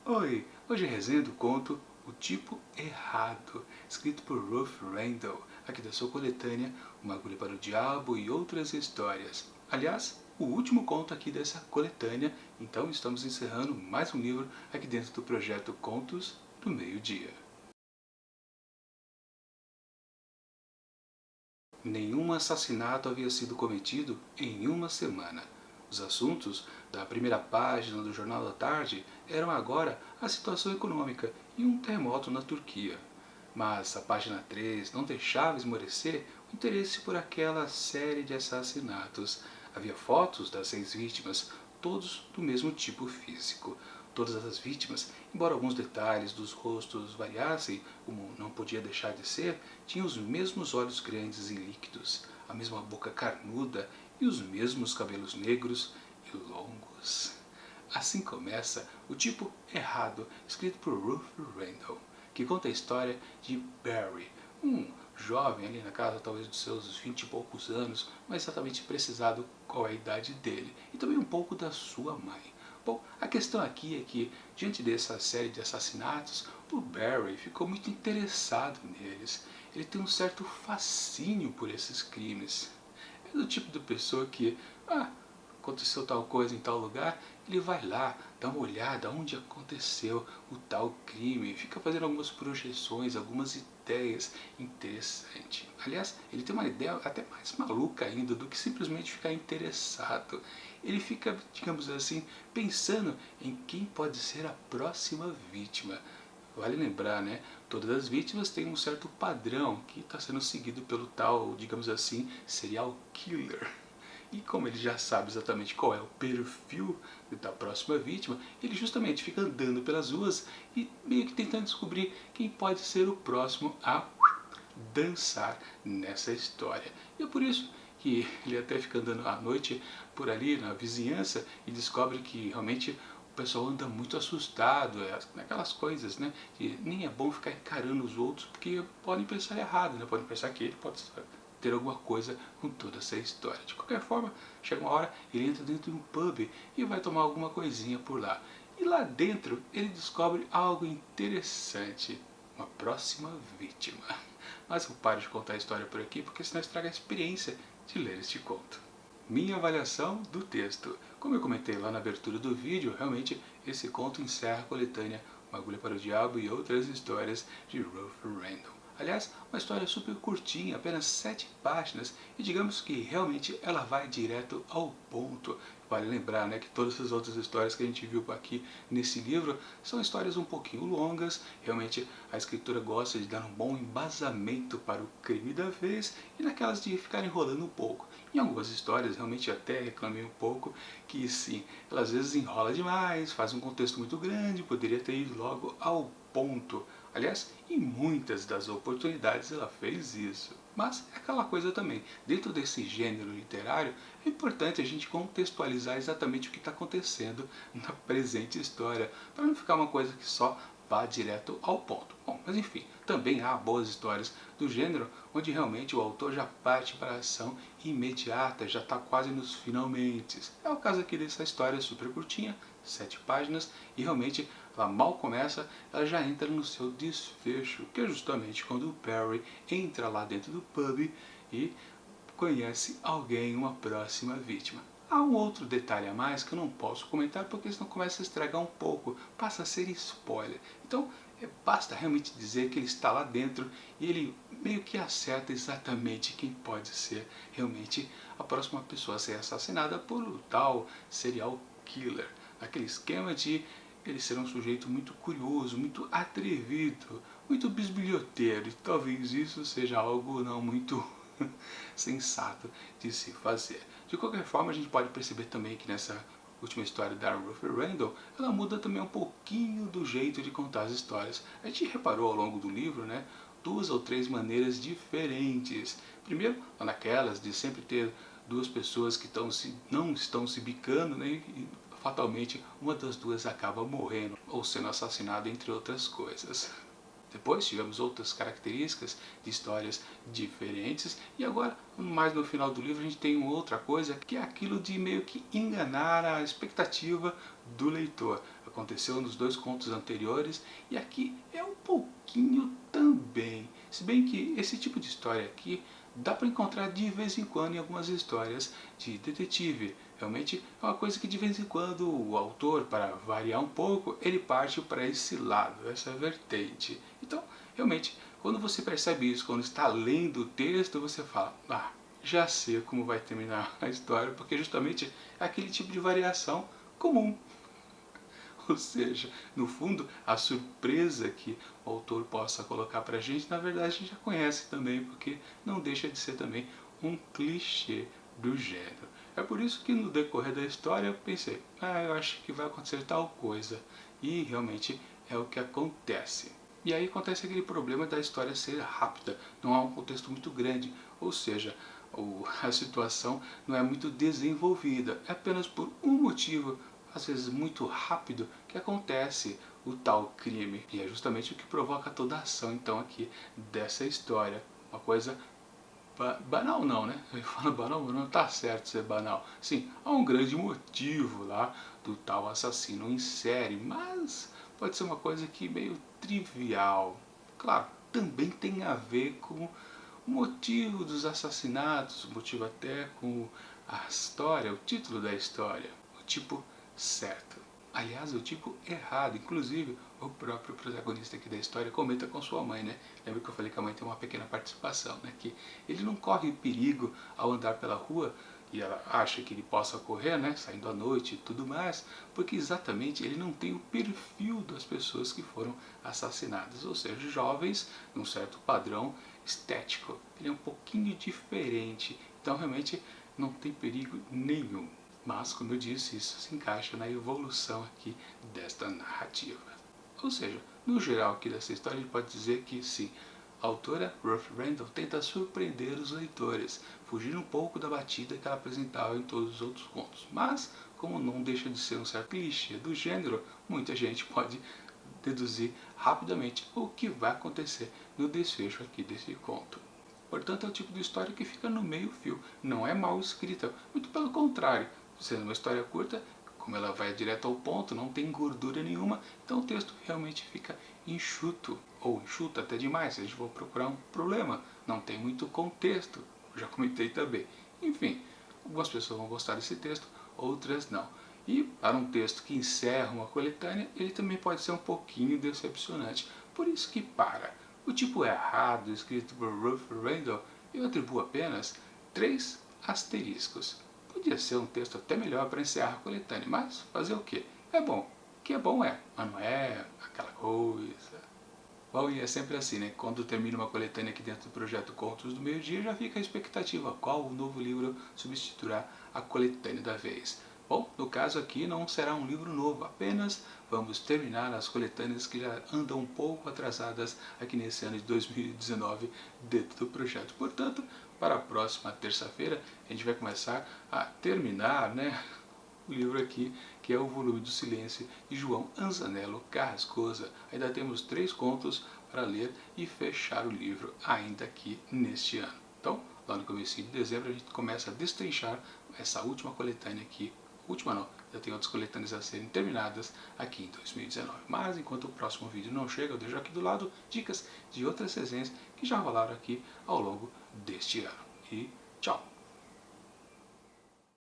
Oi, hoje é resenha do conto O Tipo Errado, escrito por Ruth Rendell, aqui da sua coletânea Uma Agulha para o Diabo e Outras Histórias. Aliás, o último conto aqui dessa coletânea, então estamos encerrando mais um livro aqui dentro do projeto Contos do Meio-Dia. Nenhum assassinato havia sido cometido em uma semana. Os assuntos da primeira página do Jornal da Tarde eram agora a situação econômica e um terremoto na Turquia. Mas a página 3 não deixava esmorecer o interesse por aquela série de assassinatos. Havia fotos das 6 vítimas, todos do mesmo tipo físico. Todas as vítimas, embora alguns detalhes dos rostos variassem, como não podia deixar de ser, tinham os mesmos olhos grandes e líquidos, a mesma boca carnuda e os mesmos cabelos negros e longos. Assim começa O Tipo Errado, escrito por Ruth Rendell, que conta a história de Barry, um jovem ali na casa talvez dos seus 20 e poucos anos, mas exatamente precisado qual é a idade dele, e também um pouco da sua mãe. Bom, a questão aqui é que, diante dessa série de assassinatos, o Barry ficou muito interessado neles. Ele tem um certo fascínio por esses crimes. É do tipo de pessoa que, aconteceu tal coisa em tal lugar, ele vai lá, dá uma olhada onde aconteceu o tal crime, fica fazendo algumas projeções, algumas ideias interessantes. Aliás, ele tem uma ideia até mais maluca ainda do que simplesmente ficar interessado. Ele fica, digamos assim, pensando em quem pode ser a próxima vítima. Vale lembrar, né? Todas as vítimas têm um certo padrão que está sendo seguido pelo tal, digamos assim, serial killer. E como ele já sabe exatamente qual é o perfil da próxima vítima, ele justamente fica andando pelas ruas e meio que tentando descobrir quem pode ser o próximo a dançar nessa história. E é por isso que ele até fica andando à noite por ali na vizinhança e descobre que realmente o pessoal anda muito assustado, aquelas coisas, né? Que nem é bom ficar encarando os outros porque podem pensar errado, né? Podem pensar que ele pode ter alguma coisa com toda essa história. De qualquer forma, chega uma hora, ele entra dentro de um pub e vai tomar alguma coisinha por lá. E lá dentro ele descobre algo interessante, uma próxima vítima. Mas eu paro de contar a história por aqui porque senão estraga a experiência de ler este conto. Minha avaliação do texto. Como eu comentei lá na abertura do vídeo, realmente esse conto encerra a coletânea Uma Agulha para o Diabo e Outras Histórias de Ruth Rendell. Aliás, uma história super curtinha, apenas 7 páginas, e digamos que realmente ela vai direto ao ponto. Vale lembrar, né, que todas as outras histórias que a gente viu aqui nesse livro são histórias um pouquinho longas. Realmente a escritora gosta de dar um bom embasamento para o crime da vez e naquelas de ficar enrolando um pouco. Em algumas histórias realmente até reclamei um pouco que sim, ela às vezes enrola demais, faz um contexto muito grande, poderia ter ido logo ao ponto. Aliás, em muitas das oportunidades ela fez isso. Mas é aquela coisa também, dentro desse gênero literário, é importante a gente contextualizar exatamente o que está acontecendo na presente história, para não ficar uma coisa que só vá direto ao ponto. Bom, mas enfim, também há boas histórias do gênero onde realmente o autor já parte para a ação imediata, já está quase nos finalmente. É o caso aqui dessa história super curtinha, 7 páginas, e realmente ela mal começa, ela já entra no seu desfecho, que é justamente quando o Perry entra lá dentro do pub e conhece alguém, uma próxima vítima. Há um outro detalhe a mais que eu não posso comentar porque senão começa a estragar um pouco, passa a ser spoiler. Então basta realmente dizer que ele está lá dentro e ele meio que acerta exatamente quem pode ser realmente a próxima pessoa a ser assassinada por um tal serial killer. Aquele esquema de ele ser um sujeito muito curioso, muito atrevido, muito bisbilhoteiro, e talvez isso seja algo não muito sensato de se fazer. De qualquer forma, a gente pode perceber também que nessa última história da Ruth Rendell, ela muda também um pouquinho do jeito de contar as histórias. A gente reparou ao longo do livro, né, 2 ou 3 maneiras diferentes. Primeiro, naquelas de sempre ter duas pessoas que não estão se bicando, né, e fatalmente uma das duas acaba morrendo ou sendo assassinada, entre outras coisas. Depois tivemos outras características de histórias diferentes e agora, mais no final do livro, a gente tem uma outra coisa que é aquilo de meio que enganar a expectativa do leitor. aconteceu nos dois contos anteriores, e aqui é um pouquinho também. Se bem que esse tipo de história aqui dá para encontrar de vez em quando em algumas histórias de detetive. Realmente é uma coisa que de vez em quando o autor, para variar um pouco, ele parte para esse lado, essa vertente. Então, realmente, quando você percebe isso, quando está lendo o texto, você fala, ah, já sei como vai terminar a história, porque justamente é aquele tipo de variação comum. Ou seja, no fundo, a surpresa que o autor possa colocar para a gente, na verdade a gente já conhece também, porque não deixa de ser também um clichê do gênero. É por isso que no decorrer da história eu pensei, eu acho que vai acontecer tal coisa. E realmente é o que acontece. E aí acontece aquele problema da história ser rápida, não há um contexto muito grande, ou seja, a situação não é muito desenvolvida, é apenas por um motivo, às vezes muito rápido, que acontece o tal crime. E é justamente o que provoca toda a ação então aqui dessa história. Uma coisa banal não, né? Eu falo banal, mas não tá certo ser banal. Sim, há um grande motivo lá do tal assassino em série, mas pode ser uma coisa que meio trivial. Claro, também tem a ver com o motivo dos assassinatos, o motivo até com a história, o título da história, o tipo certo. Aliás, o tipo errado. Inclusive, o próprio protagonista aqui da história comenta com sua mãe, né? Lembra que eu falei que a mãe tem uma pequena participação, né? Que ele não corre perigo ao andar pela rua e ela acha que ele possa correr, né? Saindo à noite e tudo mais, porque exatamente ele não tem o perfil das pessoas que foram assassinadas, ou seja, jovens num certo padrão estético. Ele é um pouquinho diferente, então realmente não tem perigo nenhum. Mas, como eu disse, isso se encaixa na evolução aqui desta narrativa. Ou seja, no geral aqui dessa história a gente pode dizer que sim, a autora Ruth Rendell tenta surpreender os leitores, fugir um pouco da batida que ela apresentava em todos os outros contos. Mas, como não deixa de ser um certo clichê do gênero, muita gente pode deduzir rapidamente o que vai acontecer no desfecho aqui desse conto. Portanto, é o tipo de história que fica no meio fio, não é mal escrita, muito pelo contrário, sendo uma história curta, como ela vai direto ao ponto, não tem gordura nenhuma, então o texto realmente fica enxuto, ou enxuto até demais, se a gente for procurar um problema, não tem muito contexto, já comentei também. Enfim, algumas pessoas vão gostar desse texto, outras não. E para um texto que encerra uma coletânea, ele também pode ser um pouquinho decepcionante, por isso que para o tipo errado, escrito por Ruth Rendell, eu atribuo apenas 3 asteriscos. Podia ser um texto até melhor para encerrar a coletânea, mas fazer o quê? É bom. O que é bom é, mas não é aquela coisa. Bom, e é sempre assim, né? Quando termina uma coletânea aqui dentro do projeto Contos do Meio-Dia, já fica a expectativa qual o novo livro substituirá a coletânea da vez. Bom, no caso aqui não será um livro novo, apenas vamos terminar as coletâneas que já andam um pouco atrasadas aqui nesse ano de 2019 dentro do projeto. Portanto, para a próxima terça-feira a gente vai começar a terminar, né, o livro aqui, que é o Volume do Silêncio, de João Anzanello Carrascosa. Ainda temos 3 contos para ler e fechar o livro ainda aqui neste ano. Então, lá no começo de dezembro, a gente começa a destrinchar essa última coletânea aqui. Última não, já tem outras coletâneas a serem terminadas aqui em 2019. Mas, enquanto o próximo vídeo não chega, eu deixo aqui do lado dicas de outras resenhas que já rolaram aqui ao longo deste ano. E tchau!